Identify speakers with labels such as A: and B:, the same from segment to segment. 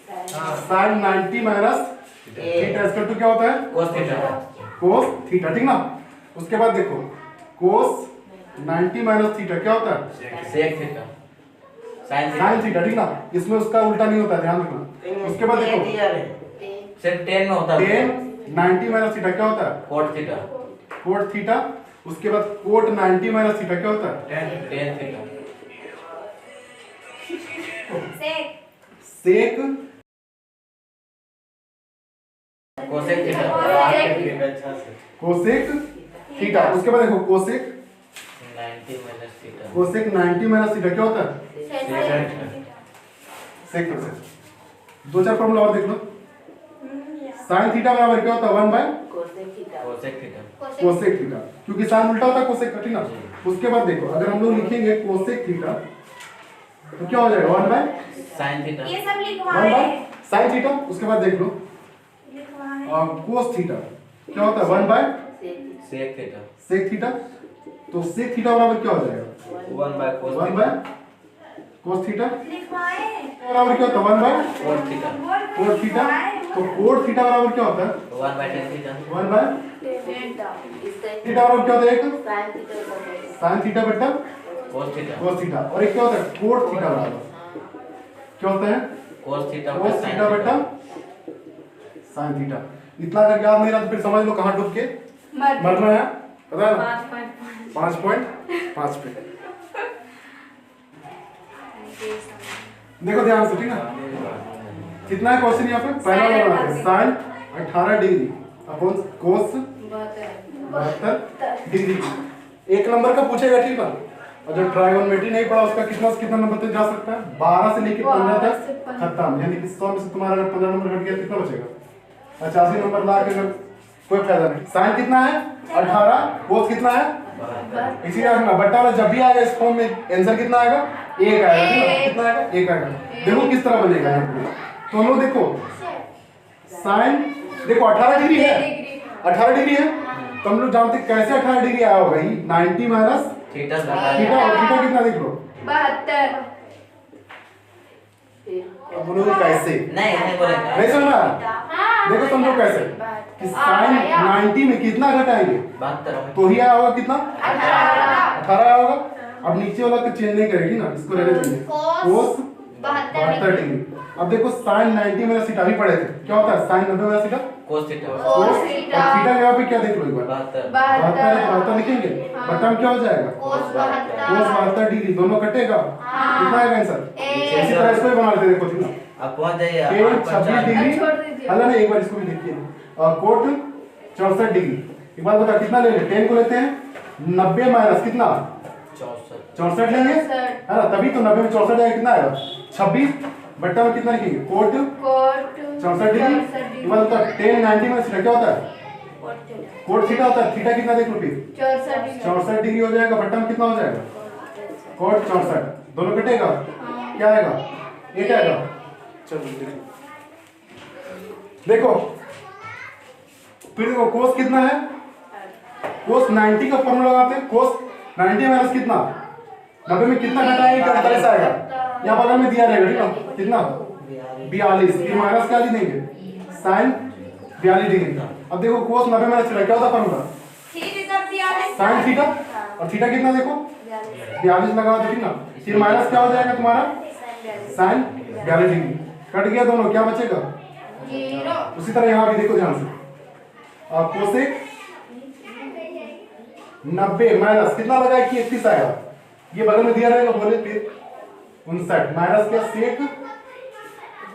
A: Sign 90 minus theta इसका to क्या होता है?
B: Cos theta.
A: कोस थीटा, ठीक ना। उसके बाद देखो कोस 90 माइनस थीटा क्या होता है?
B: Sec theta.
A: साइन थीटा, ठीक ना। इसमें उसका उल्टा नहीं होता है, ध्यान रखना। उसके बाद देखो
B: सिर्फ 10 में होता है।
A: 10 90 माइनस थीटा क्या होता है?
B: Cot theta.
A: Cot theta. उसके बाद कोट 90 माइनस थीटा क्या होता है?
B: Tan theta.
A: Sec
B: cosec theta.
A: Cosec theta. उसके बाद देखो cosec
B: 90 minus theta.
A: Cosec 90 minus theta क्या होता है? Sec theta. दो चार फॉर्मूला और देख लो। साइन थीटा बराबर क्या होता है? 1 bye
B: cosec theta.
A: Cosec theta, क्योंकि साइन उल्टा होता है कोसेक का, ठीक ना। उसके बाद देखो अगर हम लोग लिखेंगे कोसेक थीटा तो क्या हो जाएगा? 1 बाय
B: साइन थीटा।
C: ये सब
A: 1
C: लिखवाए
A: बाय साइन थीटा। उसके बाद देख लो कोस थीटा क्या होता है? 1 by
B: sec theta.
A: Sec theta. तो सेक थीटा बराबर क्या हो जाएगा?
B: 1 by cos
A: 1 by cos theta
C: लिखवाए
A: बराबर क्या होता है? 1 by
B: cot theta.
A: Cot theta. तो कोट थीटा बराबर क्या होता है?
B: 1 by tan theta.
A: 1 by theta बराबर क्या होता है? एक साइन थीटा बटा
B: कोस थीटा।
A: Cos theta. और एक क्या होता है? कोट थीटा बराबर क्या होता है?
B: कोस थीटा
A: कोस थीटा बटा साइन थीटा। इतना अगर याद नहीं रहा तो फिर समझ लो कहाँ डूब के मरना है, पता है ना? 5.5 पे। देखो ध्यान से, ठीक ना। कितना है क्वेश्चन यहाँ पे? पहला वाला है sine 18 degree upon cos 72 degree. एक नंबर का पूछेगा, ठीक ना। और जो ट्राइगोनोमेट्री नहीं पढ़ा उसका कितना नंबर तक जा सकता है? 12 से लेकर 15 तक खत्म। यानी कि 100 में से तुम्हारा अगर 15 नंबर घट गया कितना बचेगा? 85 नंबर ला के अगर कोई फायदा नहीं। साइन कितना है? 18। कोस कितना है? इसी का रखना बट्टा वाला जब भी आएगा इस फॉर्म में आंसर कितना आएगा? 1 आएगा, ठीक है। कितना आएगा? 1 आएगा। देखो किस तरह बनेगा यहाँ पे। तो हम लोग देखो साइन देखो 18 डिग्री है, 18 डिग्री है। तो हम लोग जानते कैसे 18 डिग्री आया होगा? 90 माइनस
B: थीटा।
A: थीटा। और थीटा कितना देख लो?
C: 72।
A: अब बोलोगे कैसे?
B: नहीं बोलेगा।
A: नहीं समझ रहा? देखो समझो कैसे कि साइन 90 में कितना घटाएंगे?
B: 72।
A: तो ही आया होगा कितना?
C: 18।
A: 18 आया होगा। अब नीचे वाला तो चेंज नहीं करेगी ना, इसको रहने देंगे। कोस 72 डिग्री। अब देखो साइन 90 में थीटा भी पढ़े थे, क्या होता है? साइन 90 में theta
B: cos theta.
A: Cos theta यहाँ पे क्या देख लो एक बार? 72 लिखेंगे। बट्टा में क्या हो जाएगा?
C: कोस 72।
A: कोस 72 डिग्री। दोनों कटेगा, कितना आएगा आंसर? इसी तरह इसको भी बना लेते, देखो ठीक ना।
B: अब पहुंच जाइए
A: टेन 26 डिग्री।
C: छोड़ दीजिए।
A: अल्लाह ने एक बार इसको भी देखिए। Cot 64 degree. एक बात बता कितना ले लें? 10 को लेते हैं 90 माइनस कितना? 64 लेंगे, है ना। तभी तो 90 में 64 जाएगा, कितना आएगा? 26 बट्टा में कितना लिखेंगे? Cot 64 degree. एक बात बता 10 90 में थीटा क्या होता है? कोट थीटा होता है। थीटा कितना देख लो फिर? 64 डिग्री हो जाएगा। बट्टा में कितना हो जाएगा? कोट 64। दोनों कटेगा, क्या आएगा? 1 आएगा। चलो देखो फिर देखो कोस कितना है? कोस 90 का फॉर्मूला लगाते हैं। कोस 90 माइनस कितना? 90 में कितना घटाएंगे? 48 आएगा। यहाँ बगल में दिया रहेगा, ठीक ना। कितना? 42। फिर माइनस क्या लिखेंगे? Sine 42 degree. अब देखो कोस 90 माइनस थीटा क्या होता है फॉर्मूला? Sine theta. और थीटा कितना देखो? 42 लगा दो, ठीक ना। फिर माइनस क्या हो जाएगा तुम्हारा? Sign 42 degree. कट गया दोनों, क्या बचेगा? उसी तरह यहाँ भी देखो ध्यान से। कोसेक 90 माइनस कितना लगा कि 31 आएगा। ये बगल में दिया रहेगा, बोले फिर 59 माइनस क्या? सेक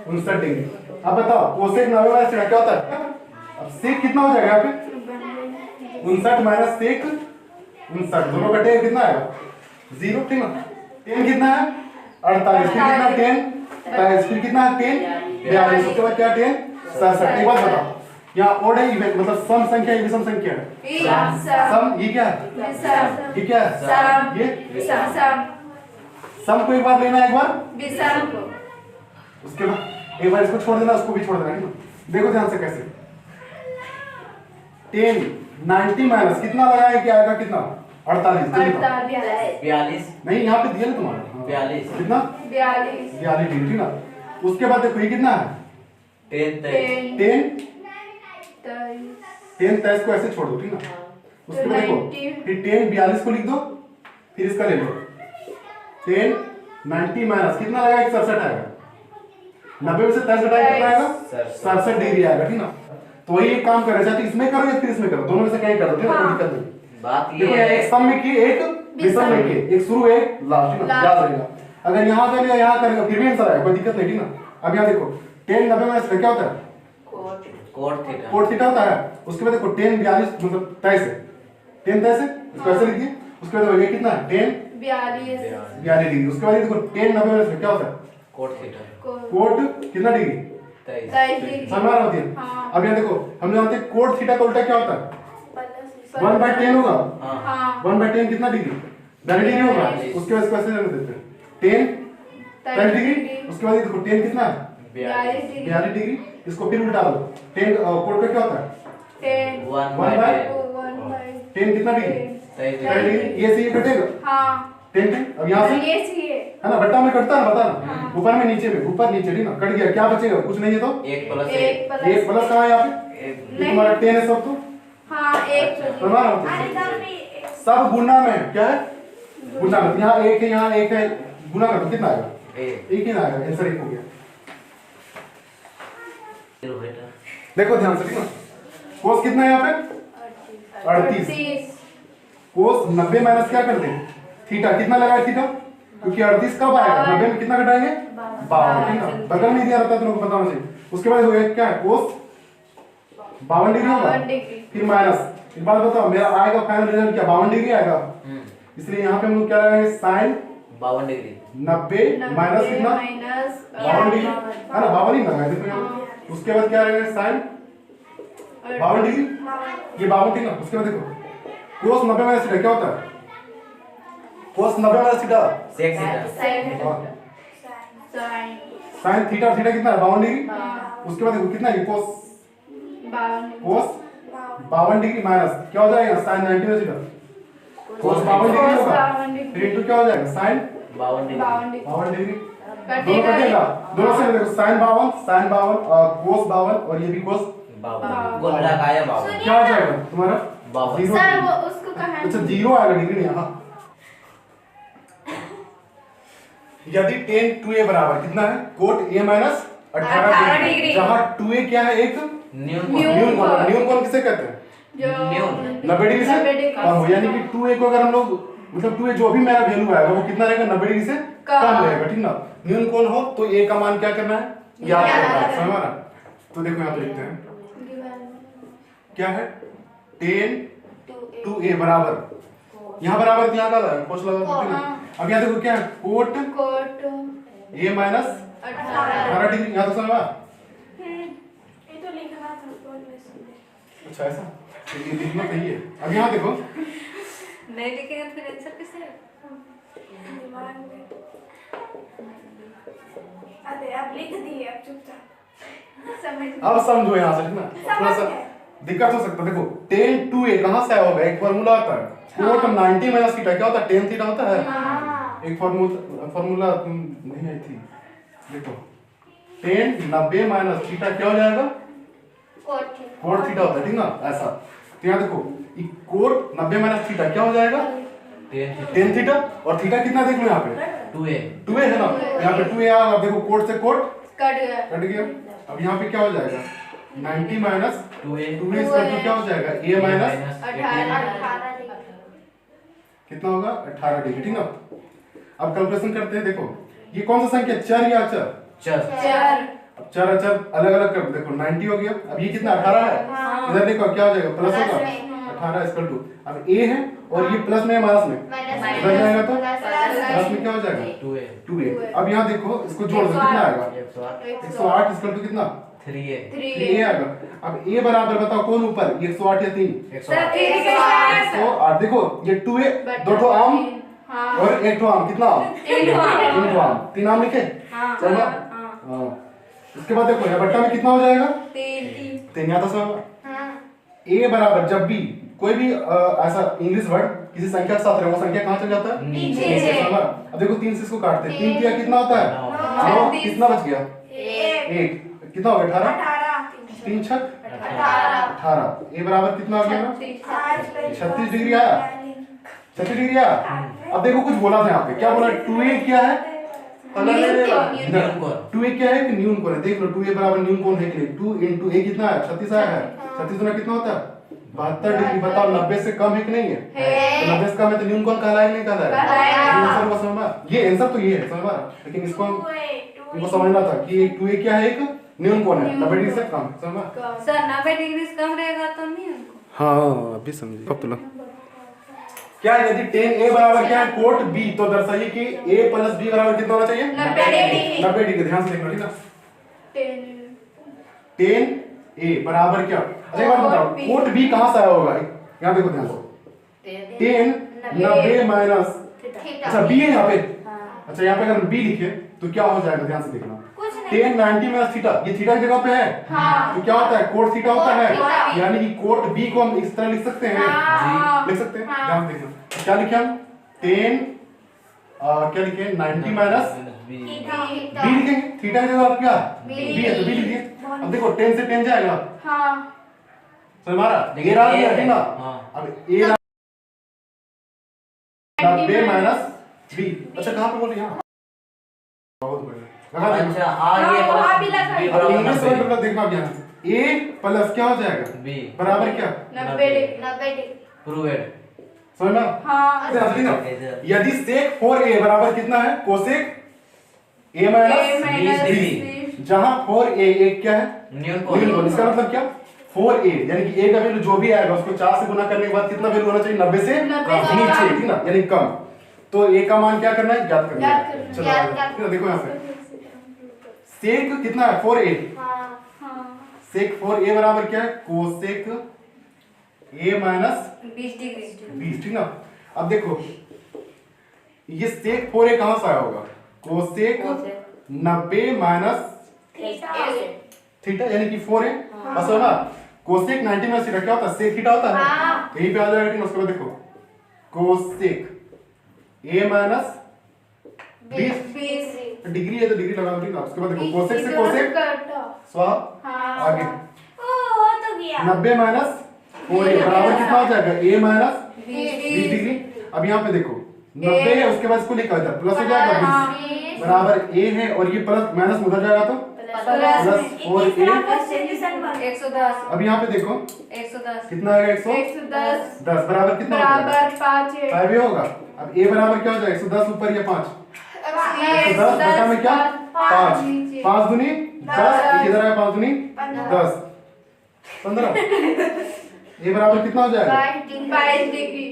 A: 59 डिग्री। अब बताओ कोसेक 90 माइनस थीटा क्या होता है? अब सेक कितना हो जाएगा यहाँ पे? 59 माइनस सेक 59। दोनों कटेगा, कितना आएगा? 0, ठीक ना। 10 कितना है? 48। फिर कितना? 10 फिर कितना है? 10 42। उसके बाद क्या? 10 67। एक बात बताओ यहाँ ओड है इवन मतलब सम संख्या है, विषम संख्या है? सम। ये क्या है? ये क्या है? ये सम को एक बार लेना है, एक बार उसके बाद एक बार इसको छोड़ देना, उसको भी छोड़ देना, ठीक ना। देखो ध्यान से कैसे 10 90 माइनस कितना लगाए कि आएगा कितना? 48।
B: 42।
A: नहीं यहाँ पे दिया ना तुम्हारा
B: 42।
A: कितना? 42 डिग्री, ठीक ना। उसके बाद देखो ये कितना है?
B: 10
C: 10
A: 10
C: 23
A: 10 23 को ऐसे छोड़ दो, ठीक ना। उसके बाद देखो
C: 90
A: फिर 10 42 को लिख दो, फिर इसका ले लो 10 90 माइनस कितना आएगा, 67 आएगा। 90 में से 23 घटाएं कितना आएगा, 67 डिग्री आएगा, ठीक ना। तो वही एक काम कर रहे, चाहे तो इसमें करो या फिर इसमें करो, दोनों में से कहीं कर दो, ठीक है, कोई दिक्कत नहीं।
B: बात ये
A: देखो
B: है
A: एक सम में किए, एक विषम में किए, एक शुरू एक लास्ट, ठीक ना, याद रहेगा। अगर यहाँ कर लिया यहाँ करेगा फिर भी आंसर आएगा, कोई दिक्कत नहीं, ठीक ना। अब यहाँ देखो 10 90 माइनस क्या होता है,
B: कोट थीटा
A: कोट थीटा होता है। उसके बाद देखो 10 42 मतलब 23 है, 10 23 है, इसको ऐसे लिख दिए। उसके बाद ये कितना है 10
C: 42
A: 42 डिग्री। उसके बाद ये देखो 10 90 माइनस क्या होता है,
B: कोट थीटा
A: कोट कितना डिग्री,
B: 23
A: समझ आ रहा होती है।
C: हाँ।
A: अब यहाँ देखो हम जानते हैं कोट थीटा का उल्टा क्या होता है, 1/10 होगा।
B: हाँ
A: 1/10 कितना डिग्री, 90 डिग्री होगा। उसके बाद इसको ऐसे रहने देते हैं 10 30 डिग्री। उसके बाद ये देखो 10 कितना है, 42 डिग्री। इसको फिर उल्टा दो, 10 कोट का क्या होता है
C: 10
A: 10 कितना डिग्री, 30 डिग्री। ये से ये कटेगा 10 अब यहाँ से है ना, बट्टा में कटता है ना, बता ना, ऊपर में नीचे में, ऊपर नीचे, ठीक ना, कट गया, क्या बचेगा, कुछ नहीं है तो
B: 1 प्लस
C: एक
B: 1
A: एक प्लस कहाँ है यहाँ पे, ये तुम्हारा 10 है सब, तो समझ रहा हो। सब गुना में क्या है, गुना में, यहाँ एक है यहाँ एक है, गुना कर दो कितना आएगा, एक ही ना आएगा, आंसर एक हो गया। देखो ध्यान से, ठीक ना, कोस कितना है यहाँ पे 38, कोस 90 माइनस क्या कर दें थीटा, कितना लगाए थीटा, क्योंकि 38 कब आएगा 90 में कितना घटाएंगे 52, ठीक ना, बगल में दिया रहता है, तुमको पता होना चाहिए। उसके बाद हो गया क्या है, कोस 52 डिग्री होगा, फिर माइनस। एक बात बताओ, मेरा आएगा फाइनल रिजल्ट क्या 52 डिग्री आएगा, इसलिए यहाँ पे हम लोग क्या लगाएंगे साइन
B: 52 डिग्री
A: 90 माइनस कितना 52 डिग्री, है ना, 52 ही लगाए थे। उसके बाद क्या रहेगा साइन 52 डिग्री, ये 52, ठीक ना। उसके बाद देखो कोस 90 माइनस थीटा क्या होता है, cos 90 minus theta
B: sec theta
A: sine theta, और थीटा कितना है 52 डिग्री। उसके बाद देखो कितना है कोस 52 डिग्री माइनस क्या हो जाएगा साइन 90 माइनस थीटा, कोस 52 डिग्री होगा, फिर इनटू क्या हो जाएगा साइन
B: 52 डिग्री
A: 52 डिग्री, दोनों कटेगा, दोनों से देखो साइन 52 और कोस 52 और ये भी कोस
B: 52 को लगाया 52
A: क्या हो जाएगा तुम्हारा
B: 52
A: जीरो। अच्छा जीरो आएगा डिग्री नहीं, हाँ। यदि 10 2a बराबर कितना है कोट a माइनस 18 डिग्री, जहाँ 2a क्या है एक न्यून कोण किसे कहते हैं, 90 डिग्री से कम हो, यानी कि 2a को अगर हम लोग मतलब 2a जो भी मेरा वैल्यू आएगा वो कितना रहेगा 90 डिग्री से कम रहेगा, ठीक ना। न्यून कोण हो तो a का मान क्या करना है याद करना है, समझ रहा। तो देखो यहाँ पे लिखते हैं क्या है 10 2a बराबर, यहाँ बराबर यहाँ का कोस लगा, अब यहाँ देखो क्या है कोट a माइनस 18 डिग्री, यहाँ तो समझा। अच्छा ऐसा तो ये लिखना सही है। अब यहाँ देखो
D: नहीं लिखेंगे तो फिर आंसर कैसे
C: अरे आप लिख दिए, अब चुपचाप समझ
A: अब समझो यहाँ से, ना थोड़ा सा दिक्कत हो सकता है। देखो 10 2a कहाँ से होगा, एक फार्मूला आता है कोट 90 माइनस थीटा क्या होता है 10 थीटा होता है, एक फार्मूला नहीं आई थी, देखो 10 90 माइनस थीटा क्या हो जाएगा कोट थीटा होता है, ठीक ना, ऐसा। तो यहाँ देखो कोट 90 माइनस थीटा क्या हो जाएगा 10 थीटा, और थीटा कितना देख लो यहाँ पे 2a है ना, यहाँ पे 2a आ, देखो कोट से कोट कट गया। अब यहाँ पे क्या हो जाएगा 90 माइनस 2a इसका क्या हो जाएगा a माइनस
C: 18
A: कितना होगा 18 डिग्री, ठीक ना। अब कैलकुलेशन करते हैं, देखो ये कौन सा संख्या चर या अचर, अब चर अचर अलग अलग कर, देखो 90 हो गया, अब ये कितना 18 है, इधर देखो क्या हो जाएगा प्लस होगा 18 इक्वल टू, अब a है और ये प्लस में माइनस में इधर जाएगा तो प्लस में क्या हो जाएगा 2a। अब यहाँ देखो इसको जोड़ दो कितना आएगा 108 इक्वल टू कितना 3a आएगा। अब a बराबर बताओ कौन ऊपर 108 या 3 108, देखो ये 2a दो ठो आम और एक ठो आम, कितना आम 3 आम, 3 आम लिखे चलो। हाँ इसके बाद देखो बट्टा में कितना हो जाएगा 3, यहाँ तो सब a बराबर जब भी कोई भी ऐसा इंग्लिश वर्ड किसी संख्या के साथ रहे वो संख्या कहाँ चल जाता है नीचे। अब देखो 3 से इसको काटते हैं, 3 किया कितना होता है 9, कितना बच गया 1, कितना हो गया 18
C: 18
A: 3 छक
C: 18
A: 18 ए बराबर कितना आ गया मेरा 36 डिग्री आया 36 डिग्री आया। अब देखो कुछ बोला था यहाँ पे, क्या बोला 2a क्या है
B: न्यून कोण।
A: 2a क्या है कि न्यून कोण है। देख लो 2a बराबर न्यून कोण है कि नहीं। 2 into a कितना है 36 आया है। 36 गुना कितना होता है 72 डिग्री। बताओ 90 से कम है कि नहीं है? तो 90 से कम है तो न्यून कोण कहलाएगा नहीं कहलाएगा? आंसर को समझ में ये आंसर तो ये है समझ में, लेकिन इसको इनको समझना था कि 2a क्या है एक न्यून कोण है 90 डिग्री से कम समझ में।
D: सर 90 डिग्री से कम रहेगा तो नहीं उनको।
A: हाँ अभी समझे। अब तो लो क्या यदि tan a बराबर क्या है कोट b तो दर्शाइए कि a प्लस b बराबर कितना होना चाहिए 90 डिग्री। ध्यान से देखना ठीक है। tan a बराबर क्या, अच्छा एक बात बताओ कोट b कहां से आया होगा? यहाँ देखो ध्यान से tan 90 माइनस अच्छा b है यहाँ पे। अच्छा यहाँ पे अगर b लिखे तो क्या हो जाएगा ध्यान से देखना। tan 90 माइनस थीटा, ये थीटा की जगह पे है तो क्या होता है कोट थीटा होता है। यानी कि कोट b को हम इस तरह लिख सकते हैं लिख सकते हैं। ध्यान से देखना क्या लिखे हम tan क्या लिखे 90 माइनस
B: बी
A: b लिखेंगे। थीटा की जगह क्या b है तो b लिखिए। अब देखो 10 से 10 जाएगा समझ मारा ये रहा ये हटेगा। अब a 90 माइनस b। अच्छा कहां पे बोल रही हैं? बहुत बढ़िया लगा देना।
B: अच्छा आ ये
C: वहाँ भी लगा।
B: बी
A: अब
B: बराबर
A: इंग्लिश
B: 90
A: में देखना आप ध्यान से a प्लस क्या हो जाएगा
B: बी
A: बराबर क्या
C: 90
B: प्रूवेड।
A: समझ में? ध्यान से देखना। यदि sec 4a बराबर कितना है कोसेक a माइनस
B: 20 डिग्री
A: जहां 4a एक क्या है
B: न्यून
A: न्यून कोण।
B: कोण।
A: इसका मतलब क्या 4a यानी कि a का वैल्यू जो भी आएगा उसको 4 से गुना करने के बाद कितना वैल्यू होना चाहिए 90 से नीचे ठीक ना यानी कम। तो a का मान क्या करना है ज्ञात करना है। चलो आगे। देखो यहाँ पे sec कितना है 4a sec 4a बराबर क्या है कोसेक a माइनस
D: 20 डिग्री
A: 20 ठीक ना। अब देखो ये sec 4a कहां से आया होगा कोसेक 90 माइनस थीटा यानी कि 4a बस है ना। कोसेक 90 माइनस थीटा क्या होता है sec थीटा होता है यहीं पे आ जाएगा ठीक ना। उसके बाद देखो कोसेक a माइनस 20 डिग्री है तो डिग्री लगा दो ठीक ना। उसके बाद देखो कोसेक से कोसेक स्वा आगे 90 माइनस 4a बराबर कितना हो जाएगा a माइनस 20 डिग्री। अब यहाँ पे देखो 90 है उसके बाद इसको लिखा जाए प्लस हो जाएगा 20 बराबर a है और ये प्लस माइनस में उधर जाएगा तो प्लस 4a।
D: 110
A: अब यहाँ पे देखो
D: 110
A: कितना आएगा 110 बराबर कितना होगा 5 ही होगा। अब a बराबर क्या हो जाएगा 110 ऊपर या 5 110 बटा में क्या 5 5 दूनी 10 इधर आया 5 दूनी 10 15 a बराबर कितना हो जाएगा
C: 22 डिग्री।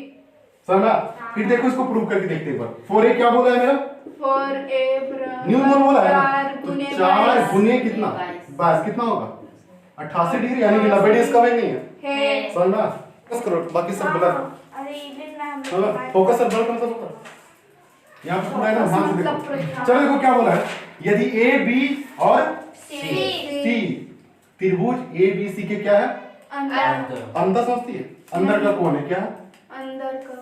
A: समझा। फिर देखो इसको प्रूव करके देखते हैं एक बार। 4a क्या बोला है मेरा
C: 4a
A: न्यून कोण बोला है ना।
C: 4
A: तो
C: गुने
A: 4 गुने कितना 22 कितना होगा 88 डिग्री यानी कि 90 डिग्री इसका वही नहीं है समझना। फोकस करो बाकी सब बोला
C: अरे इवन मैम
A: फोकस सर बड़ा कौन सा होगा यहाँ पे पूरा एकदम ध्यान से देखो। चलो देखो क्या बोला है यदि a b और c त्रिभुज a b c के क्या है अंदर समझती है अंदर का कोण है क्या है
C: अंदर का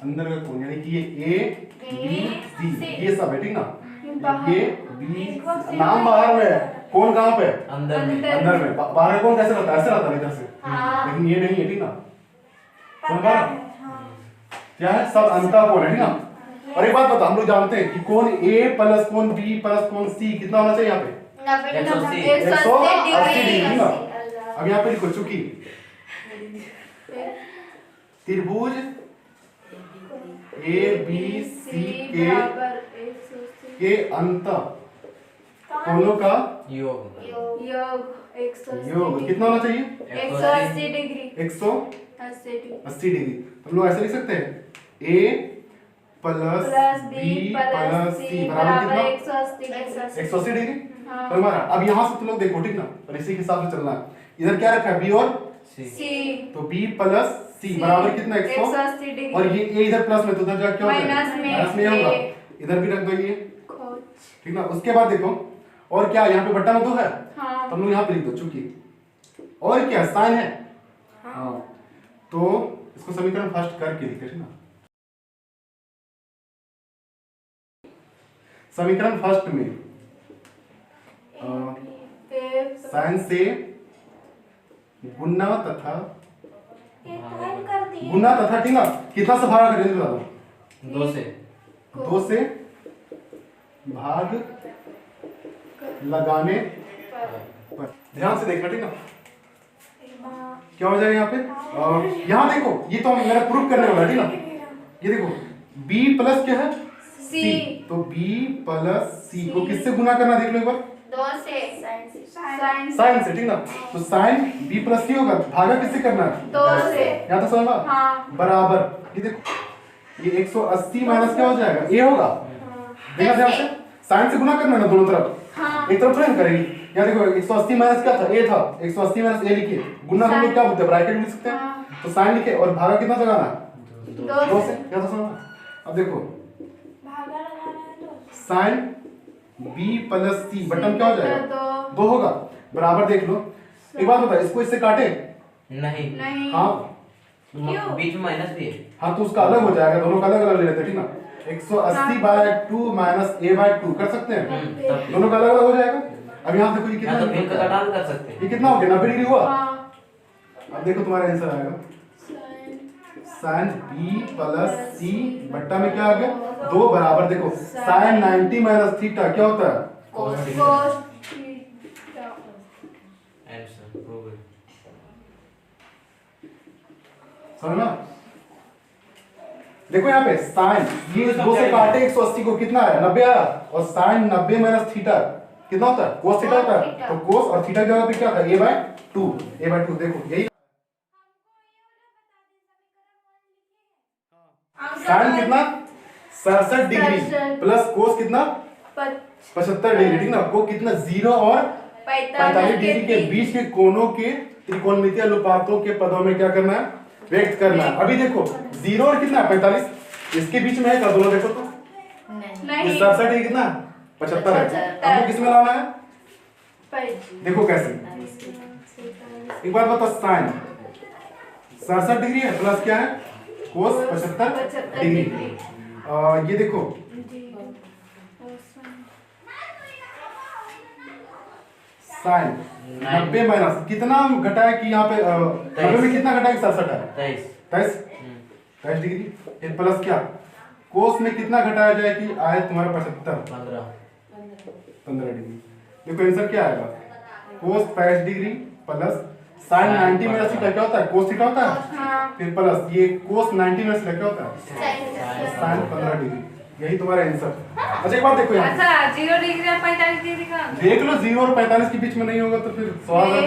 A: अंदर का कोण यानी कि ये a b c ये सब है ठीक ना। ये b नाम बाहर में है कौन कहाँ पे है
B: अंदर में
A: अंदर में बाहर का कौन कैसे रहता है ऐसे रहता है इधर से लेकिन ये नहीं है ठीक ना। समझ पा रहे क्या है सब अंतर कोण है ठीक ना। और एक बात बता हम लोग जानते हैं कि कोण a प्लस कोण b प्लस कोण c कितना होना चाहिए यहाँ पे 180 डिग्री ना। अब यहाँ पे लिखो चूंकि त्रिभुज a b c के अंत कोणों का
B: योग
A: योग कितना होना चाहिए
C: 180 डिग्री
A: 180 डिग्री। हम लोग ऐसे लिख सकते हैं a plus b plus c बराबर कितना 180 डिग्री। तो हमारा अब यहाँ से तुम लोग देखो ठीक ना और इसी के हिसाब से चलना है। इधर क्या रखा है b और
B: सी
A: तो b प्लस c बराबर कितना
C: 180 डिग्री
A: और ये a इधर प्लस में तो उधर जाके क्या होगा माइनस में होगा। इधर भी रख दो ये ठीक ना। उसके बाद देखो और क्या यहाँ पे बट्टा में 2 है तो हम लोग यहाँ पे लिख दो चूंकि और क्या साइन है हाँ तो इसको समीकरण फर्स्ट करके लिखे ठीक ना। समीकरण फर्स्ट में साइन से गुना तथा
C: ये टाइम कर दिए
A: गुना तथा ठीक ना कितना से भाग करेंगे बता दो
B: 2 से
A: 2 से भाग लगाने पर ध्यान से देखना ठीक ना क्या हो जाएगा यहाँ पे यहाँ देखो ये तो मेरा प्रूफ करने वाला है, ठीक ना। ये देखो b प्लस क्या है
D: C।
A: तो b प्लस c को किससे गुना करना देख लो एक बार
C: 2 से साइन
A: साइन से ठीक ना। तो साइन b प्लस c होगा भागा किससे करना है
C: 2 से
A: यहाँ तो समझ लो
C: हाँ
A: बराबर ये देखो ये 180 माइनस क्या हो जाएगा a होगा देखना ध्यान से साइन से गुना करना है ना दोनों तरफ
C: हाँ
A: एक तरफ थोड़ी ना करेंगी। यहाँ देखो 180 माइनस क्या था a था 180 माइनस a लिखिए गुना हम लोग क्या बोलते हैं ब्रैकेट में लिख सकते हैं
C: हाँ।
A: तो साइन लिखे और भागा कितना लगाना
C: 2
A: से क्या था समझना। अब देखो
C: भागा लगाना है 2
A: साइन b प्लस c बटन क्या हो जाएगा 2 होगा बराबर देख लो। एक बात बता इसको इससे काटे
B: नहीं
C: नहीं
A: हाँ
B: बीच में माइनस भी है।
A: हाँ तो उसका अलग हो जाएगा दोनों का अलग अलग ले लेते हैं ठीक ना। 180 बाय 2 माइनस a बाय 2 कर सकते हैं
B: तब
A: दोनों का अलग अलग हो जाएगा। अब यहाँ देखो ये
B: या तो फिर
A: कितना
B: का घटाव कर सकते हैं।
A: ये कितना हो गया 90 डिग्री हुआ।
C: हाँ
A: अब देखो तुम्हारा आंसर आएगा साइन b प्लस c बट्टा में क्या आ गया 2 बराबर देखो साइन 90 माइनस थीटा क्या होता है
B: cos
C: cos
B: आंसर प्रूव है।
A: समझ ना। देखो यहाँ पे साइन ये 2 से काटे 180 को कितना है 90 आया और साइन 90 माइनस थीटा कितना होता है cos थीटा होता है। तो cos और थीटा की जगह पे क्या था a/2 देखो यही साइन कितना 67 डिग्री
C: 67
A: प्लस cos कितना 75 डिग्री ठीक ना। को कितना 0 और 45 डिग्री के बीच के कोणों के त्रिकोणमितीय अनुपातों के पदों में क्या करना है व्यक्त करना है। अभी देखो 0 और कितना है 45 इसके बीच में है क्या दोनों देखो तो
C: नहीं
A: 67 डिग्री कितना 75 है। हमको किस में लाना है देखो कैसे एक बार बताओ साइन 67 डिग्री है प्लस क्या है cos 75 डिग्री। ये देखो साइन 90 माइनस कितना घटाया कि यहाँ पे 90 में कितना घटाया कि 67 है
B: 23
A: 23 डिग्री फिर प्लस क्या कोस में कितना घटाया जाए कि आए तुम्हारा 75 15 डिग्री। देखो आंसर क्या आएगा कोस 25 degree plus sign 90 minus theta क्या होता है कोस थीटा होता है फिर प्लस ये कोस 90 माइनस थीटा क्या होता है साइन 15 डिग्री। यही तुम्हारा आंसर। अच्छा एक बात देखो यहाँ
D: अच्छा 0 डिग्री और 45 डिग्री का
A: देख लो 0 और 45 के बीच में नहीं होगा तो फिर सवाल है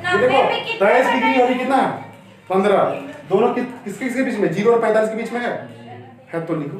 A: ये देखो 23 डिग्री और ये कितना 15 दोनों किसके किसके बीच में 0 और 45 के बीच में है तो लिखो।